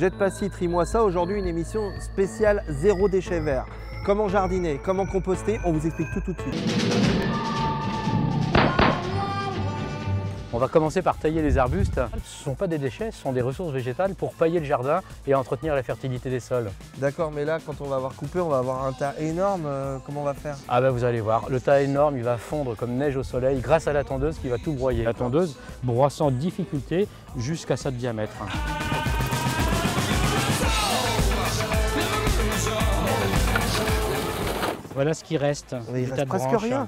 Jette pas ci, trie-moi ça. Aujourd'hui, une émission spéciale zéro déchet vert. Comment jardiner, comment composter, on vous explique tout de suite. On va commencer par tailler les arbustes. Ce ne sont pas des déchets, ce sont des ressources végétales pour pailler le jardin et entretenir la fertilité des sols. D'accord, mais là, quand on va avoir coupé, on va avoir un tas énorme. Comment on va faire? Ah ben vous allez voir, le tas énorme, il va fondre comme neige au soleil grâce à la tondeuse qui va tout broyer. La tondeuse broie sans difficulté jusqu'à sa diamètre. Voilà ce qui reste. Mais il du reste tas de presque branches. rien.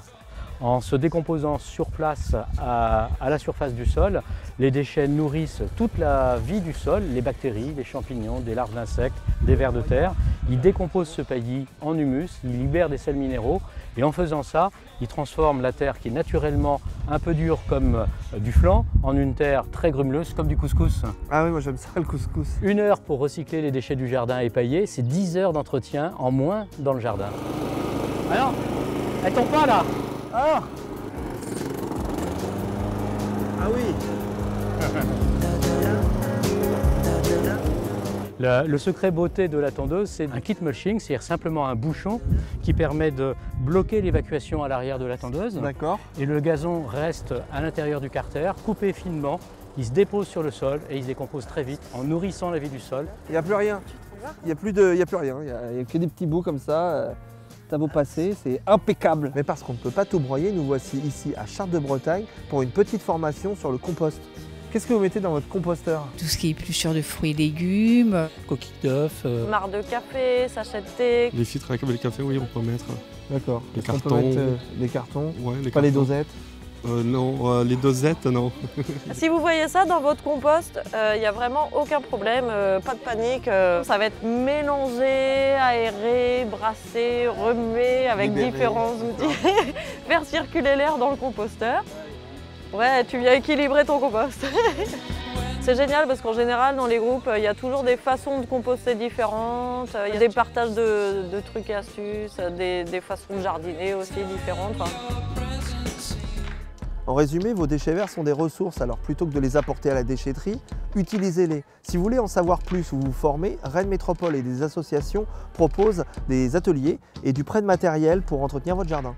En se décomposant sur place à la surface du sol, les déchets nourrissent toute la vie du sol, les bactéries, les champignons, des larves d'insectes, des vers de terre. Ils décomposent ce paillis en humus, ils libèrent des sels minéraux et en faisant ça, ils transforment la terre qui est naturellement un peu dure comme du flan en une terre très grumeleuse comme du couscous. Ah oui, moi j'aime ça le couscous. 1 heure pour recycler les déchets du jardin et pailler, c'est 10 heures d'entretien en moins dans le jardin. Alors, elles tombent pas là? Ah! Ah oui! Le secret beauté de la tondeuse, c'est un kit mulching, c'est-à-dire simplement un bouchon qui permet de bloquer l'évacuation à l'arrière de la tondeuse. D'accord. Et le gazon reste à l'intérieur du carter, coupé finement, il se dépose sur le sol et il se décompose très vite en nourrissant la vie du sol. Il n'y a plus rien. Il n'y a plus rien. Il n'y a que des petits bouts comme ça. Ça vaut passer, c'est impeccable. Mais parce qu'on ne peut pas tout broyer, nous voici ici à Chartres de Bretagne pour une petite formation sur le compost. Qu'est-ce que vous mettez dans votre composteur? Tout ce qui est épluchure de fruits et légumes. Coquille d'œuf. Marc de café, sachet de thé. Les filtres avec le café, oui, on peut mettre. D'accord. Les Est-ce qu'on peut cartons. mettre des cartons? Ouais, les Pas les cartons. dosettes? Non, les dosettes, non. Si vous voyez ça dans votre compost, il n'y a vraiment aucun problème, pas de panique. Ça va être mélangé, aéré, brassé, remué avec Libéré. différents outils. Faire circuler l'air dans le composteur. Ouais, tu viens équilibrer ton compost. C'est génial parce qu'en général, dans les groupes, il y a toujours des façons de composter différentes. Il y a des partages de trucs et astuces, des façons de jardiner aussi différentes. En résumé, vos déchets verts sont des ressources, alors plutôt que de les apporter à la déchetterie, utilisez-les. Si vous voulez en savoir plus ou vous former, Rennes Métropole et des associations proposent des ateliers et du prêt de matériel pour entretenir votre jardin.